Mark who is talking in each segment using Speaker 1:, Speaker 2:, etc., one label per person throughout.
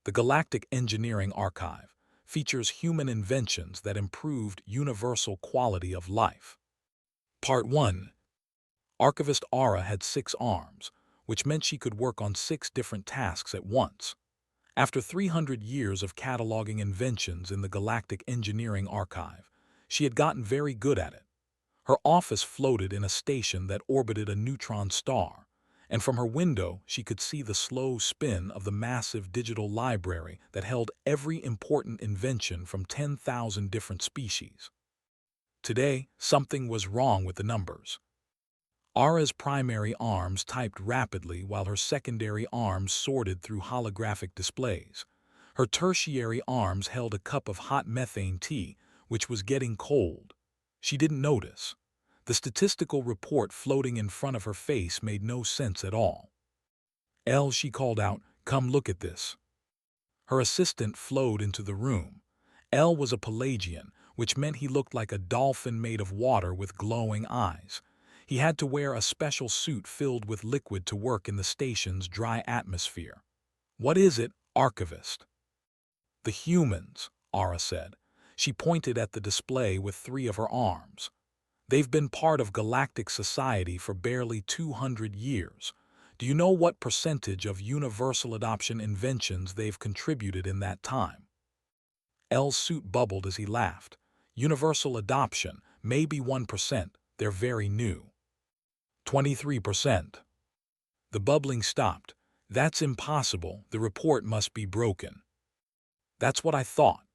Speaker 1: The Galactic Engineering Archive features human inventions that improved universal quality of life. Part 1. Archivist Ara had 6 arms, which meant she could work on 6 different tasks at once. After 300 years of cataloging inventions in the Galactic Engineering Archive, she had gotten very good at it. Her office floated in a station that orbited a neutron star, and from her window she could see the slow spin of the massive digital library that held every important invention from 10,000 different species. Today, something was wrong with the numbers. Ara's primary arms typed rapidly while her secondary arms sorted through holographic displays. Her tertiary arms held a cup of hot methane tea, which was getting cold. She didn't notice. The statistical report floating in front of her face made no sense at all. "Elle," she called out, "come look at this." Her assistant flowed into the room. Elle was a Pelagian, which meant he looked like a dolphin made of water with glowing eyes. He had to wear a special suit filled with liquid to work in the station's dry atmosphere. "What is it, Archivist?" "The humans," Ara said. She pointed at the display with 3 of her arms. "They've been part of galactic society for barely 200 years. Do you know what percentage of universal adoption inventions they've contributed in that time?" Elle's suit bubbled as he laughed. "Universal adoption, maybe 1%. They're very new." 23%. The bubbling stopped. "That's impossible. The report must be broken." "That's what I thought."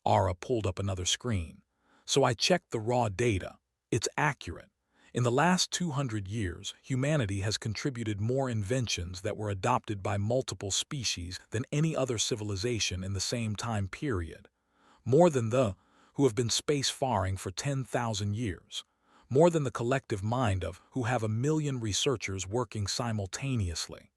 Speaker 1: Ara pulled up another screen. "So I checked the raw data. It's accurate. In the last 200 years, humanity has contributed more inventions that were adopted by multiple species than any other civilization in the same time period. More than who have been space-faring for 10,000 years. More than the collective mind of who have 1,000,000 researchers working simultaneously."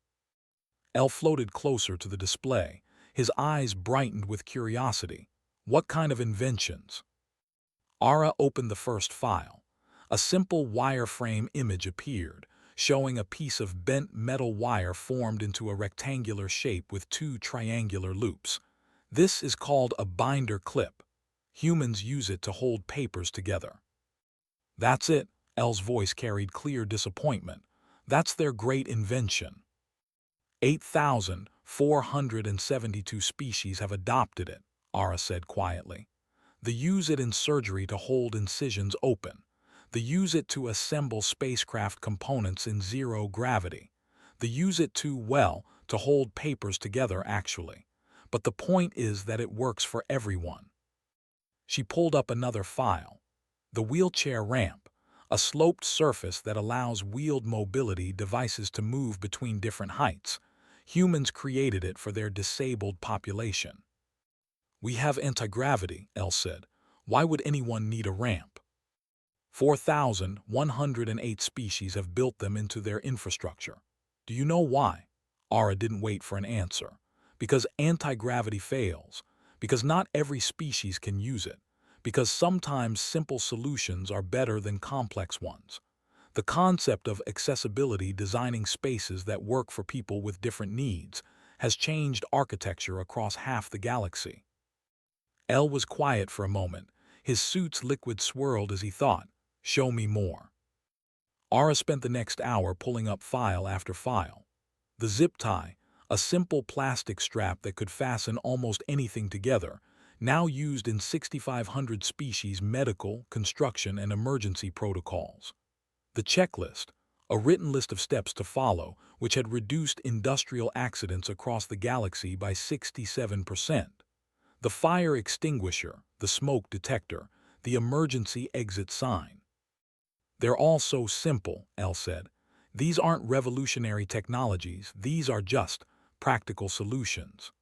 Speaker 1: Elle floated closer to the display. His eyes brightened with curiosity. "What kind of inventions?" Ara opened the first file. A simple wireframe image appeared, showing a piece of bent metal wire formed into a rectangular shape with 2 triangular loops. "This is called a binder clip. Humans use it to hold papers together." "That's it," Elle's voice carried clear disappointment. "That's their great invention. 8,472 species have adopted it," Ara said quietly. "They use it in surgery to hold incisions open. They use it to assemble spacecraft components in zero gravity. They use it to hold papers together actually. But the point is that it works for everyone." She pulled up another file. "The wheelchair ramp, a sloped surface that allows wheeled mobility devices to move between different heights. Humans created it for their disabled population." "We have anti-gravity," Elle said. "Why would anyone need a ramp?" 4,108 species have built them into their infrastructure. Do you know why?" Ara didn't wait for an answer. "Because anti-gravity fails. Because not every species can use it. Because sometimes simple solutions are better than complex ones. The concept of accessibility, designing spaces that work for people with different needs, has changed architecture across half the galaxy." Elle was quiet for a moment. His suit's liquid swirled as he thought, "Show me more." Ara spent the next hour pulling up file after file. The zip tie, a simple plastic strap that could fasten almost anything together, now used in 6,500 species medical, construction, and emergency protocols. The checklist, a written list of steps to follow, which had reduced industrial accidents across the galaxy by 67%. The fire extinguisher, the smoke detector, the emergency exit sign. "They're all so simple," Elle said. "These aren't revolutionary technologies, these are just practical solutions."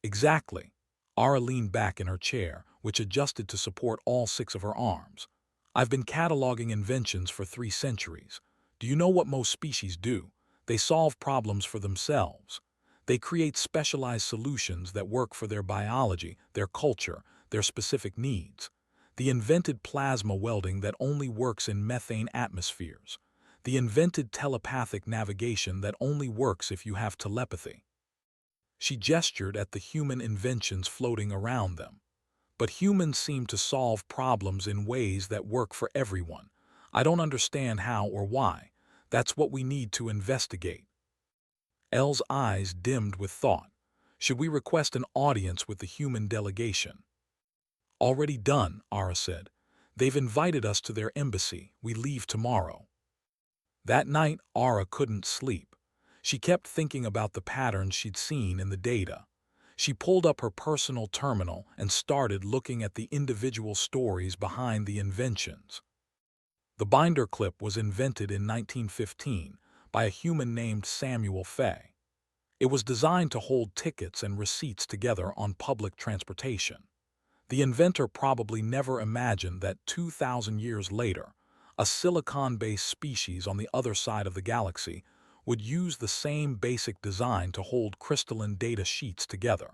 Speaker 1: "Exactly." Ara leaned back in her chair, which adjusted to support all 6 of her arms. "I've been cataloging inventions for 3 centuries. Do you know what most species do? They solve problems for themselves. They create specialized solutions that work for their biology, their culture, their specific needs. The invented plasma welding that only works in methane atmospheres. The invented telepathic navigation that only works if you have telepathy." She gestured at the human inventions floating around them. But humans seem to solve problems in ways that work for everyone. I don't understand how or why. That's what we need to investigate. Elle's eyes dimmed with thought. Should we request an audience with the human delegation? Already done, Ara said. They've invited us to their embassy. We leave tomorrow. That night, Ara couldn't sleep. She kept thinking about the patterns she'd seen in the data. She pulled up her personal terminal and started looking at the individual stories behind the inventions. The binder clip was invented in 1915 by a human named Samuel Fay. It was designed to hold tickets and receipts together on public transportation. The inventor probably never imagined that 2,000 years later, a silicon-based species on the other side of the galaxy would use the same basic design to hold crystalline data sheets together.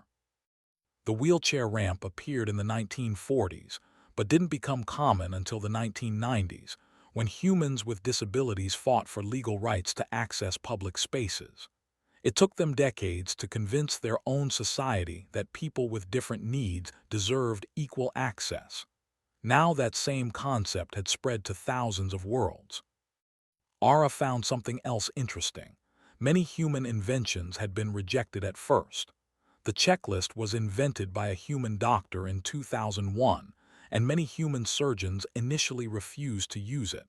Speaker 1: The wheelchair ramp appeared in the 1940s, but didn't become common until the 1990s, when humans with disabilities fought for legal rights to access public spaces. It took them decades to convince their own society that people with different needs deserved equal access. Now that same concept had spread to thousands of worlds. Ara found something else interesting. Many human inventions had been rejected at first. The checklist was invented by a human doctor in 2001, and many human surgeons initially refused to use it.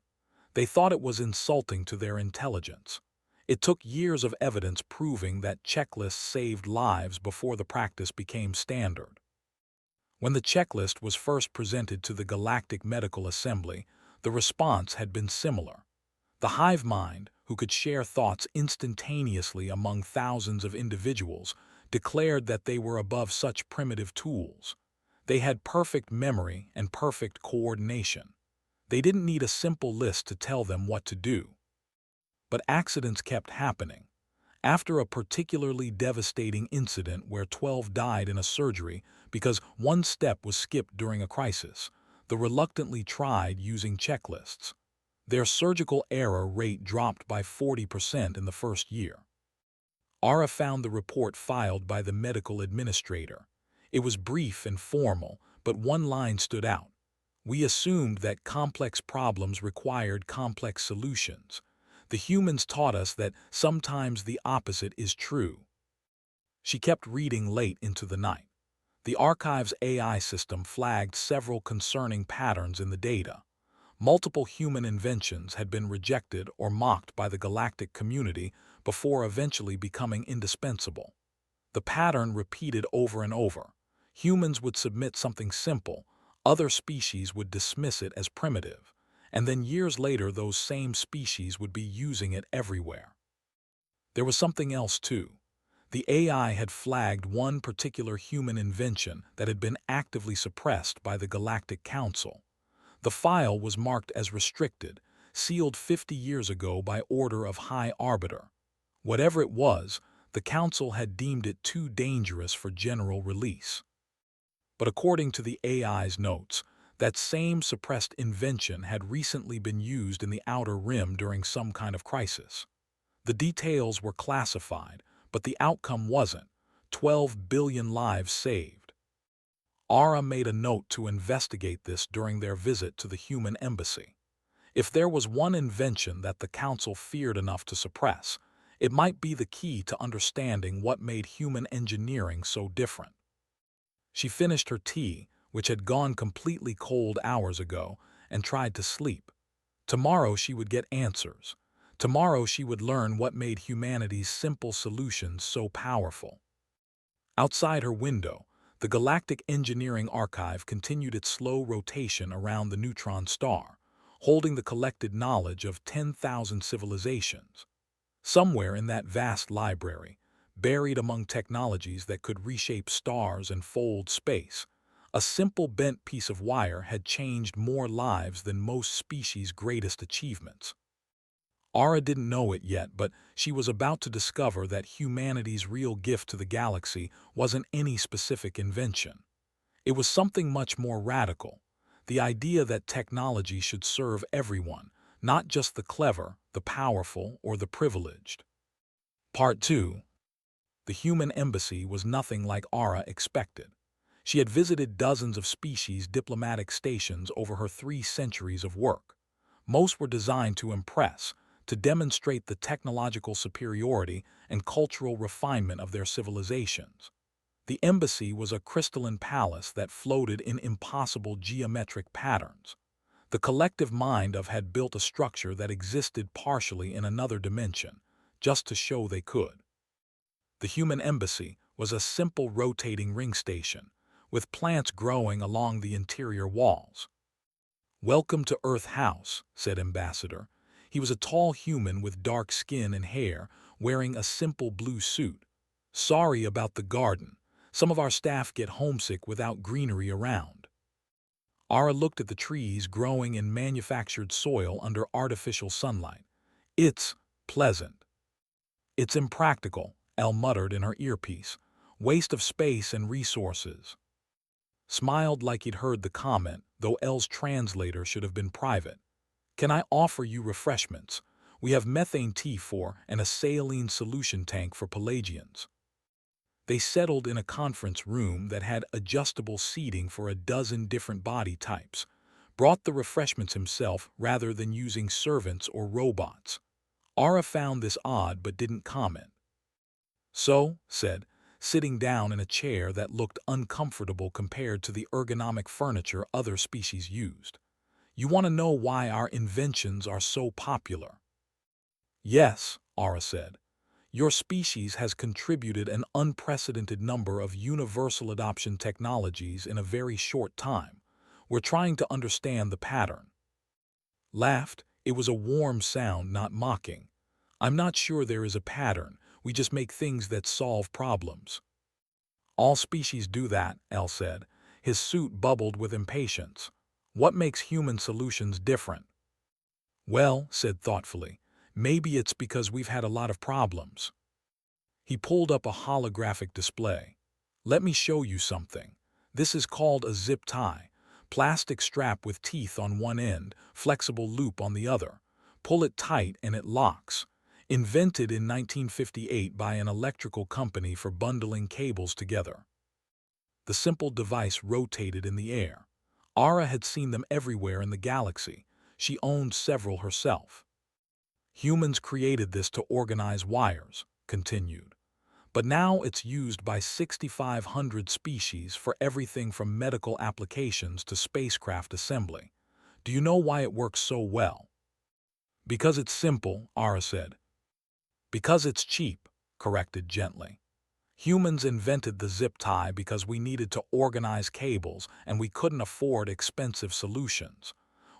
Speaker 1: They thought it was insulting to their intelligence. It took years of evidence proving that checklists saved lives before the practice became standard. When the checklist was first presented to the Galactic Medical Assembly, the response had been similar. The hive mind, who could share thoughts instantaneously among thousands of individuals, declared that they were above such primitive tools. They had perfect memory and perfect coordination. They didn't need a simple list to tell them what to do. But accidents kept happening. After a particularly devastating incident where 12 died in a surgery because one step was skipped during a crisis, the reluctantly tried using checklists. Their surgical error rate dropped by 40% in the first year. Ara found the report filed by the medical administrator. It was brief and formal, but one line stood out. We assumed that complex problems required complex solutions. The humans taught us that sometimes the opposite is true. She kept reading late into the night. The archive's AI system flagged several concerning patterns in the data. Multiple human inventions had been rejected or mocked by the galactic community before eventually becoming indispensable. The pattern repeated over and over. Humans would submit something simple, other species would dismiss it as primitive, and then years later those same species would be using it everywhere. There was something else too. The AI had flagged one particular human invention that had been actively suppressed by the Galactic Council. The file was marked as restricted, sealed 50 years ago by order of High Arbiter. Whatever it was, the Council had deemed it too dangerous for general release. But according to the AI's notes, that same suppressed invention had recently been used in the Outer Rim during some kind of crisis. The details were classified, but the outcome wasn't. 12 billion lives saved. Ara made a note to investigate this during their visit to the human embassy. If there was one invention that the Council feared enough to suppress, it might be the key to understanding what made human engineering so different. She finished her tea, which had gone completely cold hours ago, and tried to sleep. Tomorrow she would get answers. Tomorrow she would learn what made humanity's simple solutions so powerful. Outside her window, the Galactic Engineering Archive continued its slow rotation around the neutron star, holding the collected knowledge of 10,000 civilizations. Somewhere in that vast library, buried among technologies that could reshape stars and fold space, a simple bent piece of wire had changed more lives than most species' greatest achievements. Ara didn't know it yet, but she was about to discover that humanity's real gift to the galaxy wasn't any specific invention. It was something much more radical, the idea that technology should serve everyone, not just the clever, the powerful, or the privileged. Part 2. The human embassy was nothing like Ara expected. She had visited dozens of species diplomatic stations over her 3 centuries of work. Most were designed to impress, to demonstrate the technological superiority and cultural refinement of their civilizations. The embassy was a crystalline palace that floated in impossible geometric patterns. The collective mind of had built a structure that existed partially in another dimension, just to show they could. The human embassy was a simple rotating ring station, with plants growing along the interior walls. "Welcome to Earth House," said Ambassador. He was a tall human with dark skin and hair, wearing a simple blue suit. "Sorry about the garden. Some of our staff get homesick without greenery around." Ara looked at the trees growing in manufactured soil under artificial sunlight. "It's pleasant." "It's impractical," Elle muttered in her earpiece. "Waste of space and resources." Smiled like he'd heard the comment, though Elle's translator should have been private. "Can I offer you refreshments? We have methane T4 and a saline solution tank for Pelagians." They settled in a conference room that had adjustable seating for a dozen different body types, brought the refreshments himself rather than using servants or robots. Ara found this odd but didn't comment. "So," said, sitting down in a chair that looked uncomfortable compared to the ergonomic furniture other species used, "you want to know why our inventions are so popular?" "Yes," Ara said. "Your species has contributed an unprecedented number of universal adoption technologies in a very short time. We're trying to understand the pattern." Laughed. It was a warm sound, not mocking. "I'm not sure there is a pattern. We just make things that solve problems." "All species do that," Elle said. His suit bubbled with impatience. "What makes human solutions different?" "Well," said thoughtfully, "maybe it's because we've had a lot of problems." He pulled up a holographic display. "Let me show you something. This is called a zip tie. Plastic strap with teeth on one end, flexible loop on the other. Pull it tight and it locks. Invented in 1958 by an electrical company for bundling cables together." The simple device rotated in the air. Ara had seen them everywhere in the galaxy. She owned several herself. "Humans created this to organize wires," continued. "But now it's used by 6,500 species for everything from medical applications to spacecraft assembly. Do you know why it works so well?" "Because it's simple," Ara said. "Because it's cheap," corrected gently. "Humans invented the zip tie because we needed to organize cables and we couldn't afford expensive solutions.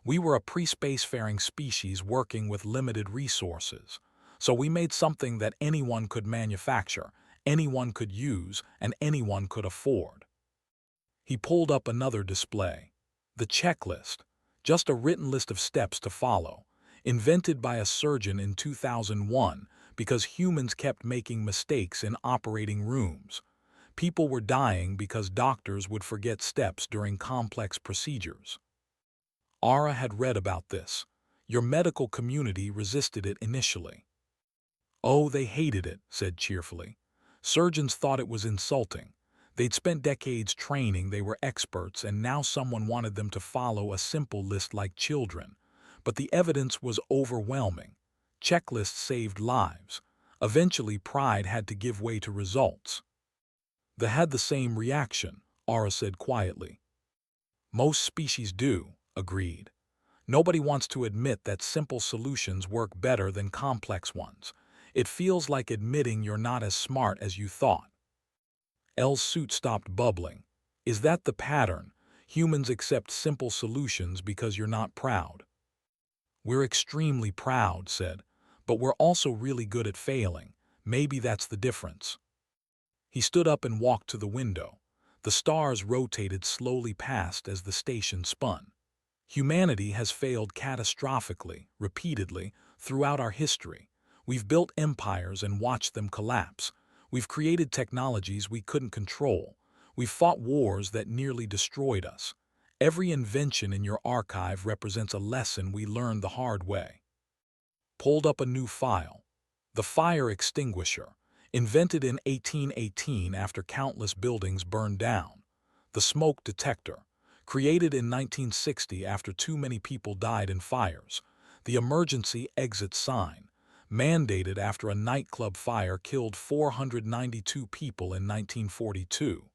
Speaker 1: We were a pre-spacefaring species working with limited resources. So we made something that anyone could manufacture, anyone could use, and anyone could afford." He pulled up another display. The checklist, just a written list of steps to follow, invented by a surgeon in 2001 because humans kept making mistakes in operating rooms. People were dying because doctors would forget steps during complex procedures. Ara had read about this. Your medical community resisted it initially. "Oh, they hated it," said cheerfully. "Surgeons thought it was insulting. They'd spent decades training, they were experts, and now someone wanted them to follow a simple list like children. But the evidence was overwhelming. Checklists saved lives. Eventually, pride had to give way to results." "They had the same reaction," Ara said quietly. "Most species do," agreed. "Nobody wants to admit that simple solutions work better than complex ones. It feels like admitting you're not as smart as you thought." Elle's suit stopped bubbling. "Is that the pattern? Humans accept simple solutions because you're not proud." "We're extremely proud," said, "but we're also really good at failing. Maybe that's the difference." He stood up and walked to the window. The stars rotated slowly past as the station spun. "Humanity has failed catastrophically, repeatedly, throughout our history. We've built empires and watched them collapse. We've created technologies we couldn't control. We've fought wars that nearly destroyed us. Every invention in your archive represents a lesson we learned the hard way." Pulled up a new file. The fire extinguisher. Invented in 1818 after countless buildings burned down. The smoke detector. Created in 1960 after too many people died in fires. The emergency exit sign. Mandated after a nightclub fire killed 492 people in 1942.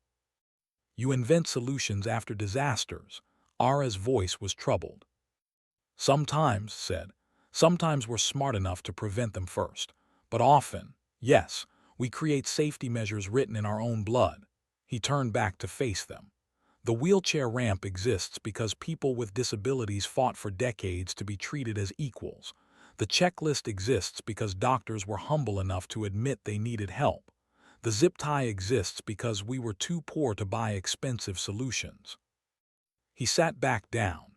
Speaker 1: You invent solutions after disasters. Ara's voice was troubled. Sometimes, said, sometimes we're smart enough to prevent them first. But often, yes, we create safety measures written in our own blood. He turned back to face them. The wheelchair ramp exists because people with disabilities fought for decades to be treated as equals. The checklist exists because doctors were humble enough to admit they needed help. The zip tie exists because we were too poor to buy expensive solutions. He sat back down.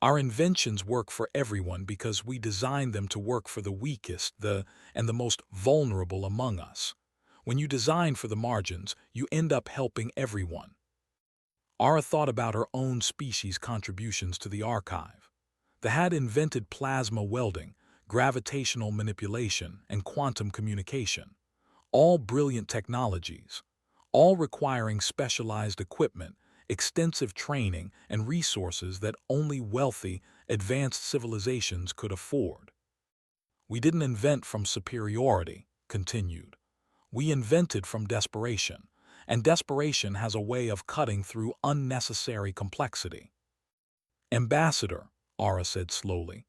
Speaker 1: Our inventions work for everyone because we designed them to work for the weakest, and the most vulnerable among us. When you design for the margins, you end up helping everyone. Ara thought about her own species' contributions to the archive. They had invented plasma welding, gravitational manipulation, and quantum communication. All brilliant technologies, all requiring specialized equipment, extensive training, and resources that only wealthy, advanced civilizations could afford. We didn't invent from superiority, continued. We invented from desperation, and desperation has a way of cutting through unnecessary complexity. Ambassador, Ara said slowly,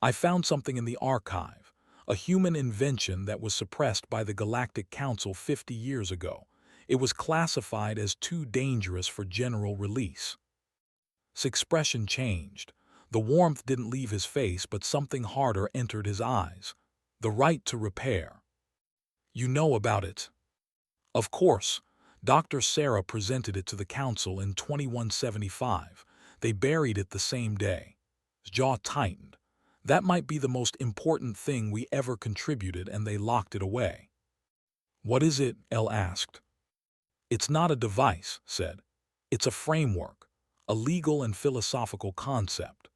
Speaker 1: I found something in the archive, a human invention that was suppressed by the Galactic Council 50 years ago. It was classified as too dangerous for general release. His expression changed. The warmth didn't leave his face, but something harder entered his eyes. The right to repair. You know about it. Of course. Dr. Sarah presented it to the council in 2175. They buried it the same day. His jaw tightened. That might be the most important thing we ever contributed, and they locked it away. What is it? Elle asked. It's not a device, said. It's a framework, a legal and philosophical concept.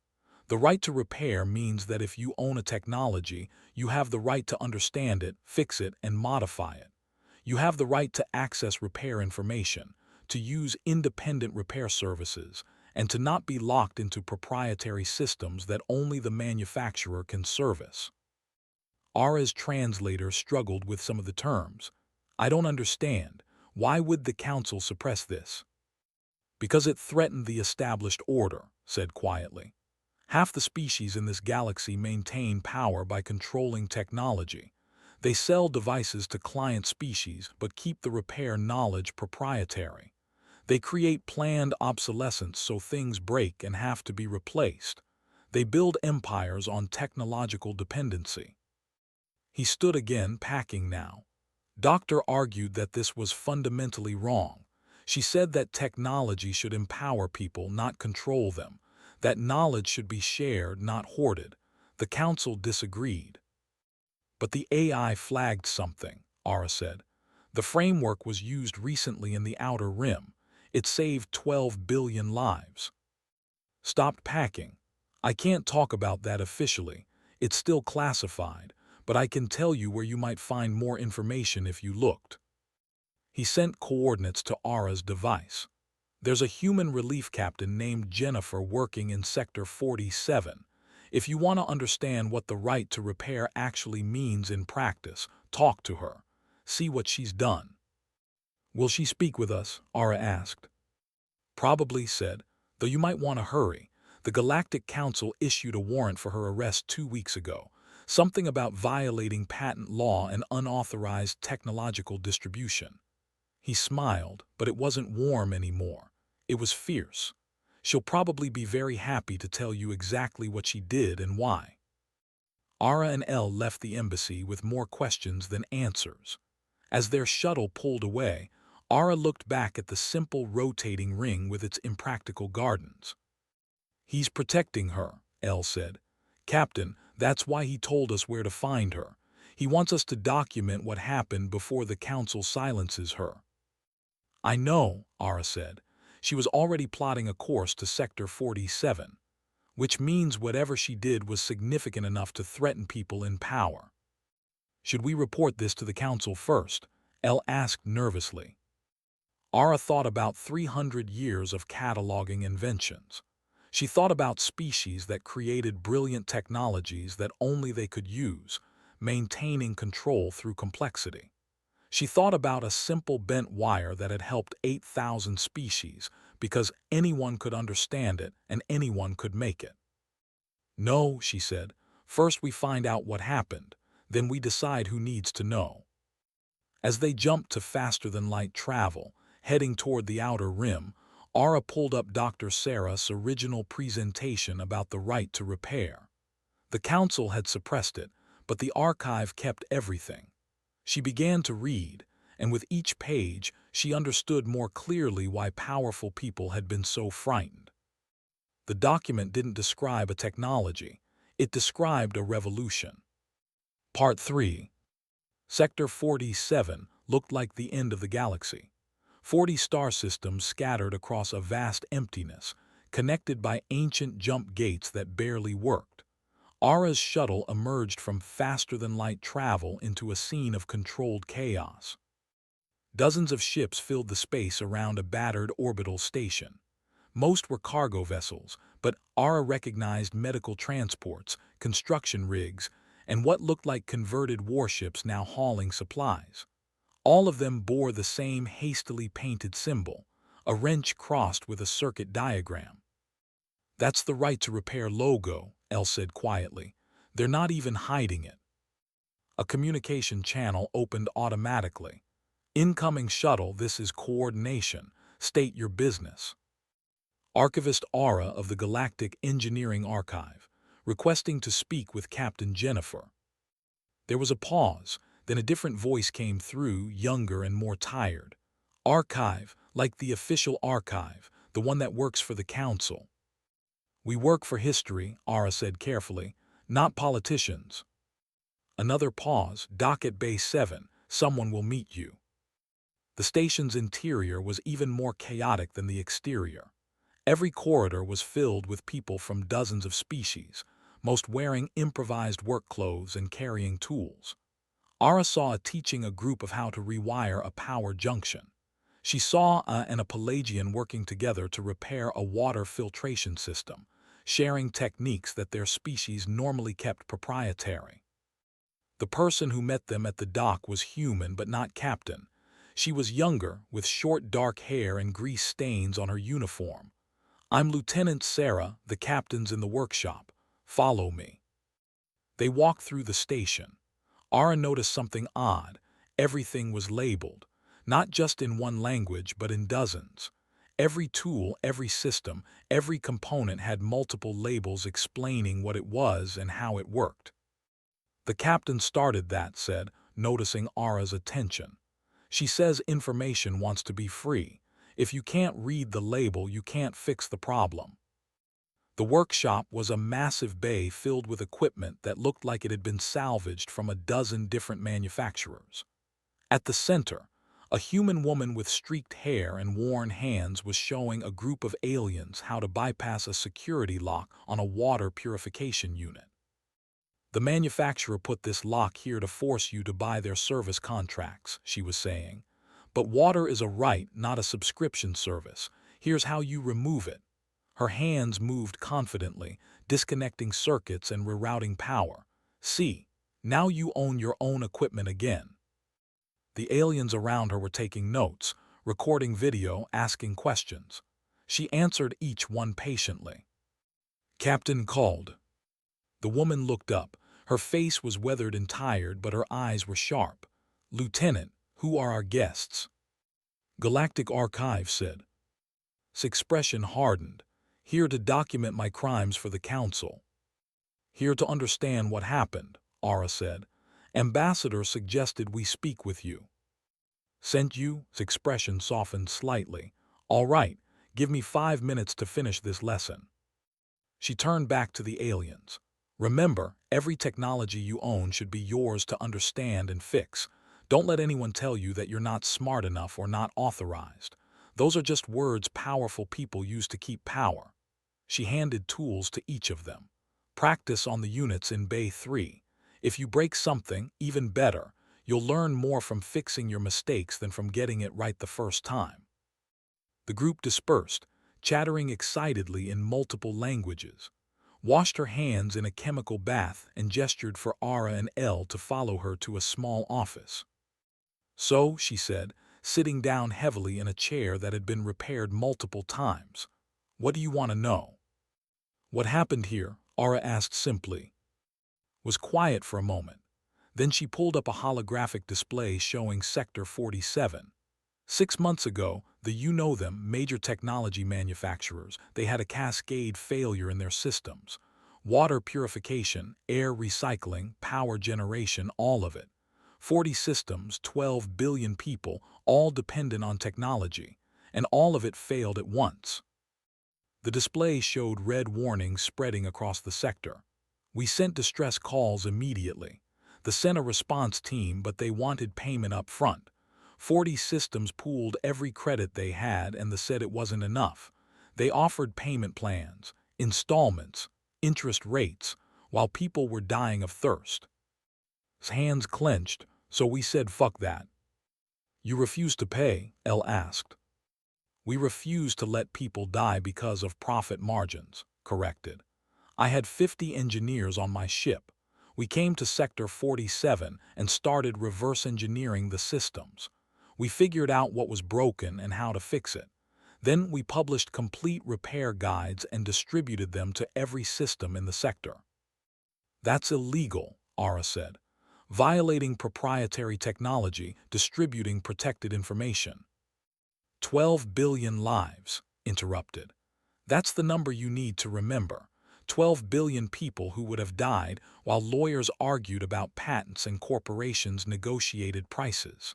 Speaker 1: The right to repair means that if you own a technology, you have the right to understand it, fix it, and modify it. You have the right to access repair information, to use independent repair services, and to not be locked into proprietary systems that only the manufacturer can service. Ara's translator struggled with some of the terms. I don't understand. Why would the council suppress this? Because it threatened the established order, said quietly. Half the species in this galaxy maintain power by controlling technology. They sell devices to client species but keep the repair knowledge proprietary. They create planned obsolescence so things break and have to be replaced. They build empires on technological dependency. He stood again, packing now. Doctor argued that this was fundamentally wrong. She said that technology should empower people, not control them. That knowledge should be shared, not hoarded. The council disagreed. But the AI flagged something, Ara said. The framework was used recently in the Outer Rim. It saved 12 billion lives. Stopped packing. I can't talk about that officially. It's still classified, but I can tell you where you might find more information if you looked. He sent coordinates to Ara's device. There's a human relief captain named Jennifer working in Sector 47. If you want to understand what the right to repair actually means in practice, talk to her. See what she's done. Will she speak with us? Ara asked. Probably, said, though you might want to hurry. The Galactic Council issued a warrant for her arrest 2 weeks ago. Something about violating patent law and unauthorized technological distribution. He smiled, but it wasn't warm anymore. It was fierce. She'll probably be very happy to tell you exactly what she did and why. Ara and Elle left the embassy with more questions than answers. As their shuttle pulled away, Ara looked back at the simple rotating ring with its impractical gardens. He's protecting her, Elle said. Captain, that's why he told us where to find her. He wants us to document what happened before the council silences her. I know, Ara said. She was already plotting a course to Sector 47, which means whatever she did was significant enough to threaten people in power. Should we report this to the council first? Elle asked nervously. Ara thought about 300 years of cataloging inventions. She thought about species that created brilliant technologies that only they could use, maintaining control through complexity. She thought about a simple bent wire that had helped 8,000 species because anyone could understand it and anyone could make it. No, she said, first we find out what happened, then we decide who needs to know. As they jumped to faster-than-light travel, heading toward the outer rim, Ara pulled up Dr. Sarah's original presentation about the right to repair. The council had suppressed it, but the archive kept everything. She began to read, and with each page, she understood more clearly why powerful people had been so frightened. The document didn't describe a technology, it described a revolution. Part 3. Sector 47 looked like the end of the galaxy. 40 star systems scattered across a vast emptiness, connected by ancient jump gates that barely worked. Ara's shuttle emerged from faster-than-light travel into a scene of controlled chaos. Dozens of ships filled the space around a battered orbital station. Most were cargo vessels, but Ara recognized medical transports, construction rigs, and what looked like converted warships now hauling supplies. All of them bore the same hastily painted symbol, a wrench crossed with a circuit diagram. That's the right to repair logo, Elle said quietly. They're not even hiding it. A communication channel opened automatically. Incoming shuttle, this is coordination. State your business. Archivist Ara of the Galactic Engineering Archive, requesting to speak with Captain Jennifer. There was a pause, then a different voice came through, younger and more tired. Archive, like the official archive, the one that works for the council. We work for history, Ara said carefully, not politicians. Another pause, dock at Bay 7, someone will meet you. The station's interior was even more chaotic than the exterior. Every corridor was filled with people from dozens of species, most wearing improvised work clothes and carrying tools. Ara saw teaching a group of how to rewire a power junction. She saw a Pelagian working together to repair a water filtration system, sharing techniques that their species normally kept proprietary. The person who met them at the dock was human but not captain. She was younger, with short dark hair and grease stains on her uniform. I'm Lieutenant Sarah, the captain's in the workshop. Follow me. They walked through the station. Ara noticed something odd. Everything was labeled, not just in one language but in dozens. Every tool, every system, every component had multiple labels explaining what it was and how it worked. The captain started that, said, noticing Ara's attention. She says information wants to be free. If you can't read the label, you can't fix the problem. The workshop was a massive bay filled with equipment that looked like it had been salvaged from a dozen different manufacturers. At the center, a human woman with streaked hair and worn hands was showing a group of aliens how to bypass a security lock on a water purification unit. The manufacturer put this lock here to force you to buy their service contracts, she was saying. But water is a right, not a subscription service. Here's how you remove it. Her hands moved confidently, disconnecting circuits and rerouting power. See, now you own your own equipment again. The aliens around her were taking notes, recording video, asking questions. She answered each one patiently. Captain called. The woman looked up. Her face was weathered and tired, but her eyes were sharp. Lieutenant, who are our guests? Galactic Archive said. His expression hardened. Here to document my crimes for the council. Here to understand what happened, Ara said. Ambassador suggested we speak with you. Sent you? His expression softened slightly. All right, give me 5 minutes to finish this lesson. She turned back to the aliens. Remember, every technology you own should be yours to understand and fix. Don't let anyone tell you that you're not smart enough or not authorized. Those are just words powerful people use to keep power. She handed tools to each of them. Practice on the units in Bay 3. If you break something, even better, You'll learn more from fixing your mistakes than from getting it right the first time." The group dispersed, chattering excitedly in multiple languages, washed her hands in a chemical bath, and gestured for Ara and Elle to follow her to a small office. "So," she said, sitting down heavily in a chair that had been repaired multiple times, "what do you want to know?" "What happened here?" Ara asked simply. Was quiet for a moment. Then she pulled up a holographic display showing Sector 47. 6 months ago, the you-know-them major technology manufacturers, they had a cascade failure in their systems. Water purification, air recycling, power generation, all of it. 40 systems, 12 billion people, all dependent on technology, and all of it failed at once. The display showed red warnings spreading across the sector. "We sent distress calls immediately. The sent a response team, but they wanted payment up front. 40 systems pooled every credit they had, and they said it wasn't enough. They offered payment plans, installments, interest rates, while people were dying of thirst." His hands clenched, so we said fuck that. "You refused to pay?" Elle asked. "We refused to let people die because of profit margins," corrected. "I had 50 engineers on my ship. We came to Sector 47 and started reverse engineering the systems. We figured out what was broken and how to fix it. Then we published complete repair guides and distributed them to every system in the sector." "That's illegal," Ara said. "Violating proprietary technology, distributing protected information." 12 billion lives, interrupted. "That's the number you need to remember. 12 billion people who would have died while lawyers argued about patents and corporations negotiated prices."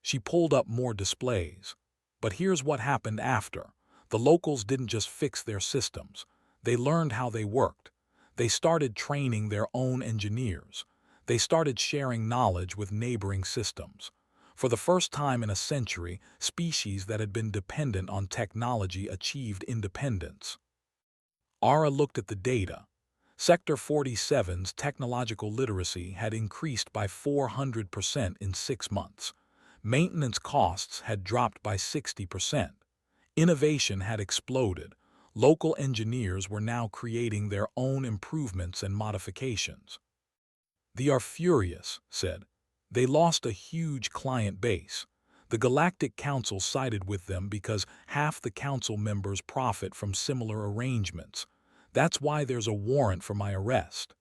Speaker 1: She pulled up more displays. But here's what happened after. The locals didn't just fix their systems. They learned how they worked. They started training their own engineers. They started sharing knowledge with neighboring systems. For the first time in a century, species that had been dependent on technology achieved independence. Ara looked at the data. Sector 47's technological literacy had increased by 400% in 6 months. Maintenance costs had dropped by 60%. Innovation had exploded. Local engineers were now creating their own improvements and modifications. "They are furious," said. "They lost a huge client base. The Galactic Council sided with them because half the council members profit from similar arrangements. That's why there's a warrant for my arrest."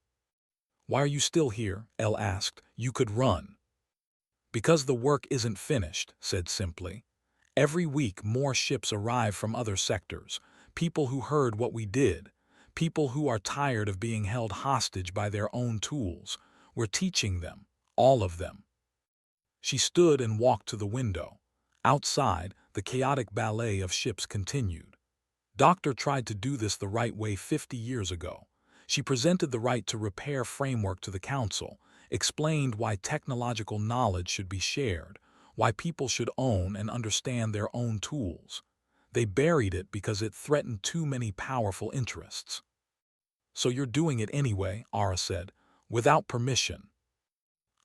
Speaker 1: "Why are you still here?" Elle asked. "You could run." "Because the work isn't finished," said simply. "Every week more ships arrive from other sectors, people who heard what we did, people who are tired of being held hostage by their own tools. We're teaching them, all of them." She stood and walked to the window. Outside, the chaotic ballet of ships continued. Doctor tried to do this the right way 50 years ago. She presented the right to repair framework to the council, explained why technological knowledge should be shared, why people should own and understand their own tools. They buried it because it threatened too many powerful interests. "So you're doing it anyway," Ara said, "without permission."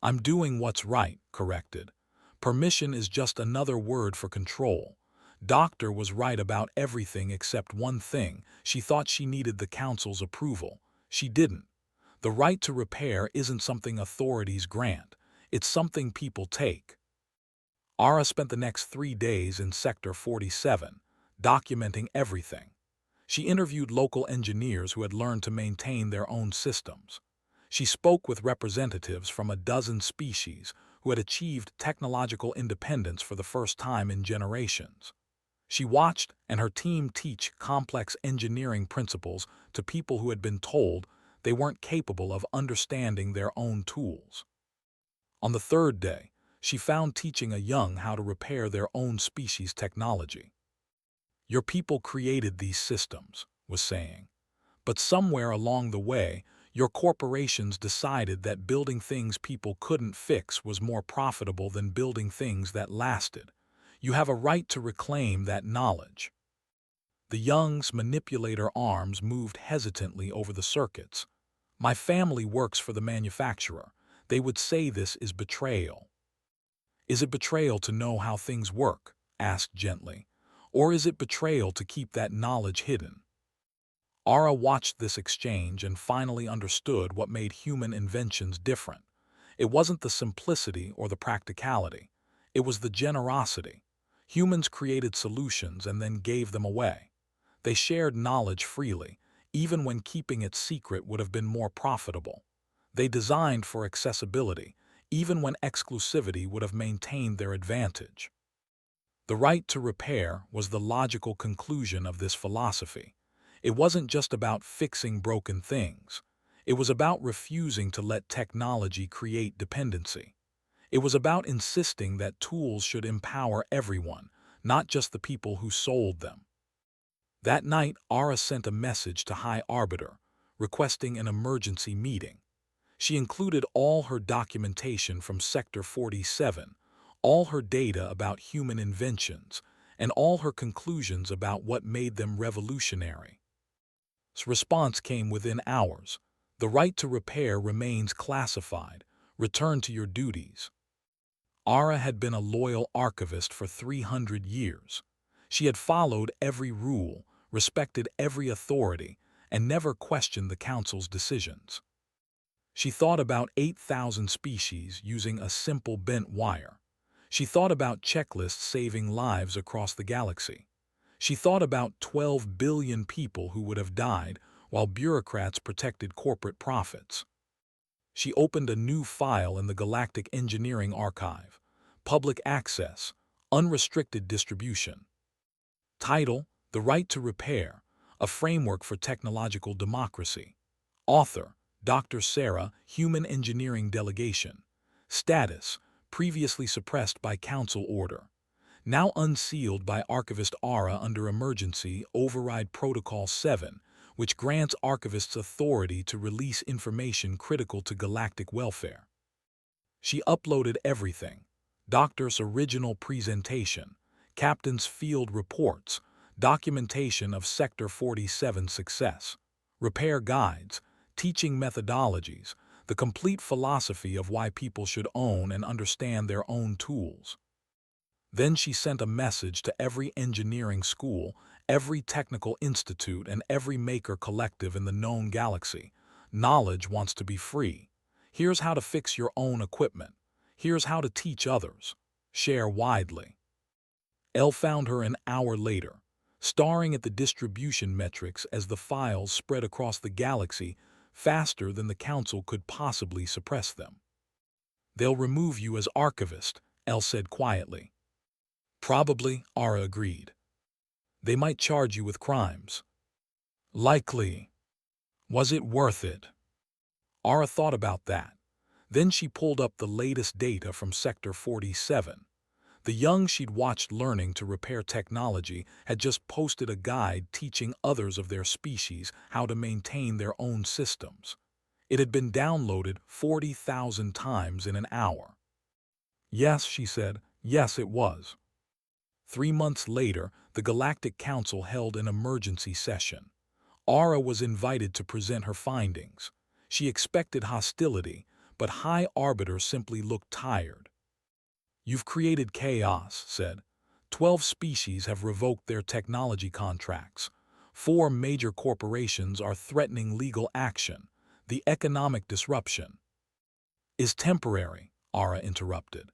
Speaker 1: "I'm doing what's right," corrected. "Permission is just another word for control. Doctor was right about everything except one thing. She thought she needed the council's approval. She didn't. The right to repair isn't something authorities grant. It's something people take." Ara spent the next 3 days in Sector 47, documenting everything. She interviewed local engineers who had learned to maintain their own systems. She spoke with representatives from a dozen species who had achieved technological independence for the first time in generations. She watched and her team teach complex engineering principles to people who had been told they weren't capable of understanding their own tools. On the 3rd day, she found teaching a young how to repair their own species' technology. "Your people created these systems," was saying. "But somewhere along the way, your corporations decided that building things people couldn't fix was more profitable than building things that lasted. You have a right to reclaim that knowledge." The young's manipulator arms moved hesitantly over the circuits. "My family works for the manufacturer. They would say this is betrayal. Is it betrayal to know how things work? Asked gently. Or is it betrayal to keep that knowledge hidden? Ara watched this exchange and finally understood what made human inventions different. It wasn't the simplicity or the practicality. It was the generosity. Humans created solutions and then gave them away. They shared knowledge freely, even when keeping it secret would have been more profitable. They designed for accessibility, even when exclusivity would have maintained their advantage. The right to repair was the logical conclusion of this philosophy. It wasn't just about fixing broken things. It was about refusing to let technology create dependency. It was about insisting that tools should empower everyone, not just the people who sold them. That night, Ara sent a message to High Arbiter, requesting an emergency meeting. She included all her documentation from Sector 47, all her data about human inventions, and all her conclusions about what made them revolutionary. Response came within hours. The right to repair remains classified. Return to your duties. Ara had been a loyal archivist for 300 years. She had followed every rule, respected every authority, and never questioned the Council's decisions. She thought about 8,000 species using a simple bent wire. She thought about checklists saving lives across the galaxy. She thought about 12 billion people who would have died while bureaucrats protected corporate profits. She opened a new file in the Galactic Engineering Archive. Public access, unrestricted distribution. Title: The Right to Repair, a Framework for Technological Democracy. Author: Dr. Sarah, Human Engineering Delegation. Status: Previously suppressed by Council Order. Now unsealed by Archivist Ara under Emergency Override Protocol 7, which grants archivists authority to release information critical to galactic welfare. She uploaded everything: Doctor's original presentation, Captain's field reports, documentation of Sector 47 success, repair guides, teaching methodologies, the complete philosophy of why people should own and understand their own tools. Then she sent a message to every engineering school, every technical institute, and every maker collective in the known galaxy. Knowledge wants to be free. Here's how to fix your own equipment. Here's how to teach others. Share widely. Elle found her an hour later, staring at the distribution metrics as the files spread across the galaxy faster than the Council could possibly suppress them. They'll remove you as archivist, Elle said quietly. Probably, Ara agreed. They might charge you with crimes. Likely. Was it worth it? Ara thought about that. Then she pulled up the latest data from Sector 47. The young she'd watched learning to repair technology had just posted a guide teaching others of their species how to maintain their own systems. It had been downloaded 40,000 times in an hour. Yes, she said, yes it was. 3 months later, the Galactic Council held an emergency session. Ara was invited to present her findings. She expected hostility, but High Arbiter simply looked tired. You've created chaos, said. 12 species have revoked their technology contracts. 4 major corporations are threatening legal action. The economic disruption is temporary, Ara interrupted.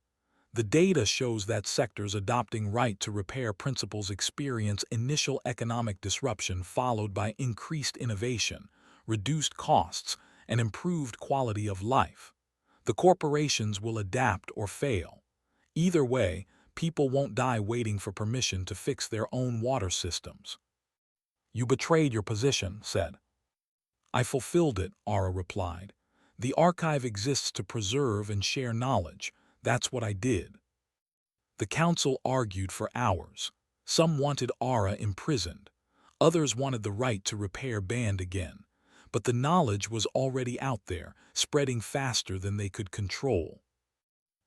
Speaker 1: The data shows that sectors adopting right to repair principles experience initial economic disruption followed by increased innovation, reduced costs, and improved quality of life. The corporations will adapt or fail. Either way, people won't die waiting for permission to fix their own water systems. You betrayed your position, said. I fulfilled it, Ara replied. The archive exists to preserve and share knowledge. That's what I did. The Council argued for hours. Some wanted Ara imprisoned. Others wanted the right to repair banned again. But the knowledge was already out there, spreading faster than they could control.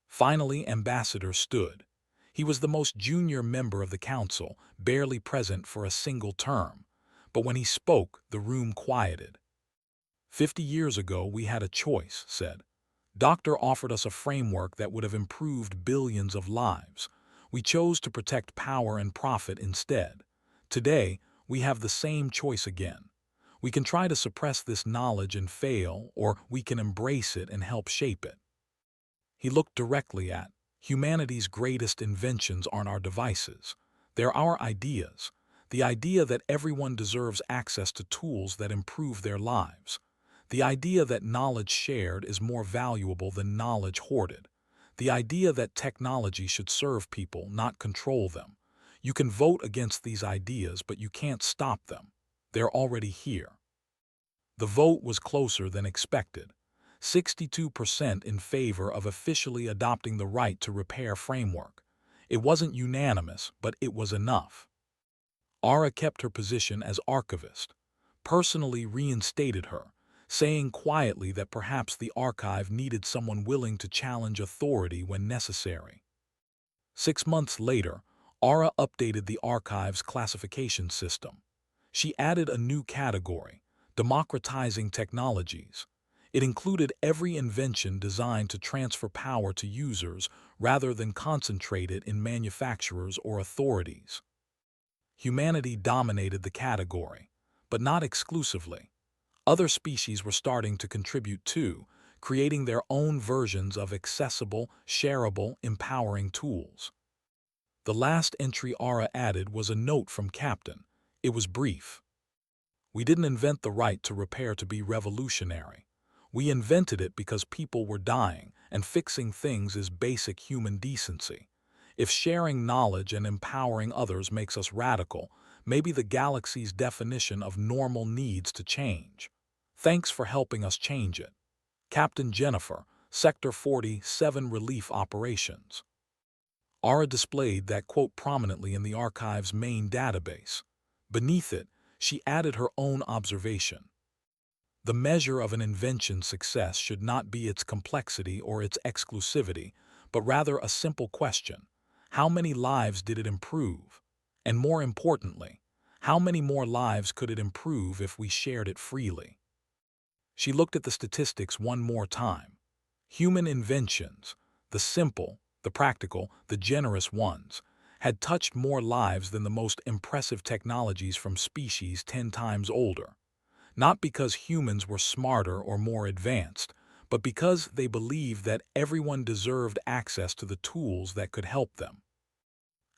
Speaker 1: Finally, Ambassador stood. He was the most junior member of the Council, barely present for a single term. But when he spoke, the room quieted. 50 years ago, we had a choice, said. Doctor offered us a framework that would have improved billions of lives. We chose to protect power and profit instead. Today, we have the same choice again. We can try to suppress this knowledge and fail, or we can embrace it and help shape it. He looked directly at, humanity's greatest inventions aren't our devices. They're our ideas. The idea that everyone deserves access to tools that improve their lives. The idea that knowledge shared is more valuable than knowledge hoarded. The idea that technology should serve people, not control them. You can vote against these ideas, but you can't stop them. They're already here. The vote was closer than expected. 62% in favor of officially adopting the right to repair framework. It wasn't unanimous, but it was enough. Ara kept her position as archivist, personally reinstated her, saying quietly that perhaps the archive needed someone willing to challenge authority when necessary. 6 months later, Ara updated the archive's classification system. She added a new category, democratizing technologies. It included every invention designed to transfer power to users rather than concentrate it in manufacturers or authorities. Humanity dominated the category, but not exclusively. Other species were starting to contribute too, creating their own versions of accessible, shareable, empowering tools. The last entry Ara added was a note from Captain. It was brief. We didn't invent the right to repair to be revolutionary. We invented it because people were dying, and fixing things is basic human decency. If sharing knowledge and empowering others makes us radical, maybe the galaxy's definition of normal needs to change. Thanks for helping us change it. Captain Jennifer, Sector 47 Relief Operations. Ara displayed that quote prominently in the archive's main database. Beneath it, she added her own observation. The measure of an invention's success should not be its complexity or its exclusivity, but rather a simple question. How many lives did it improve? And more importantly, how many more lives could it improve if we shared it freely? She looked at the statistics one more time. Human inventions, the simple, the practical, the generous ones, had touched more lives than the most impressive technologies from species 10 times older. Not because humans were smarter or more advanced, but because they believed that everyone deserved access to the tools that could help them.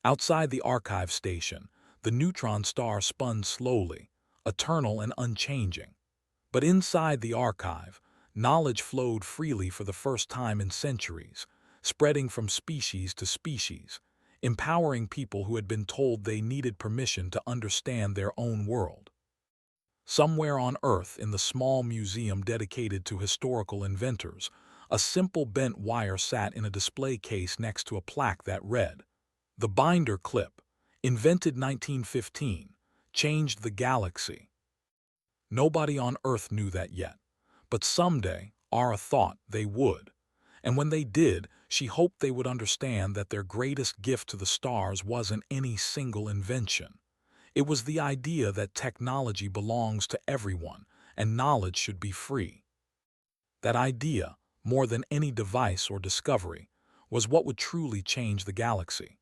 Speaker 1: Outside the archive station, the neutron star spun slowly, eternal and unchanging. But inside the archive, knowledge flowed freely for the first time in centuries, spreading from species to species, empowering people who had been told they needed permission to understand their own world. Somewhere on Earth, in the small museum dedicated to historical inventors, a simple bent wire sat in a display case next to a plaque that read, "The binder clip, invented 1915, changed the galaxy." Nobody on Earth knew that yet, but someday Ara thought they would. And when they did, she hoped they would understand that their greatest gift to the stars wasn't any single invention. It was the idea that technology belongs to everyone and knowledge should be free. That idea, more than any device or discovery, was what would truly change the galaxy.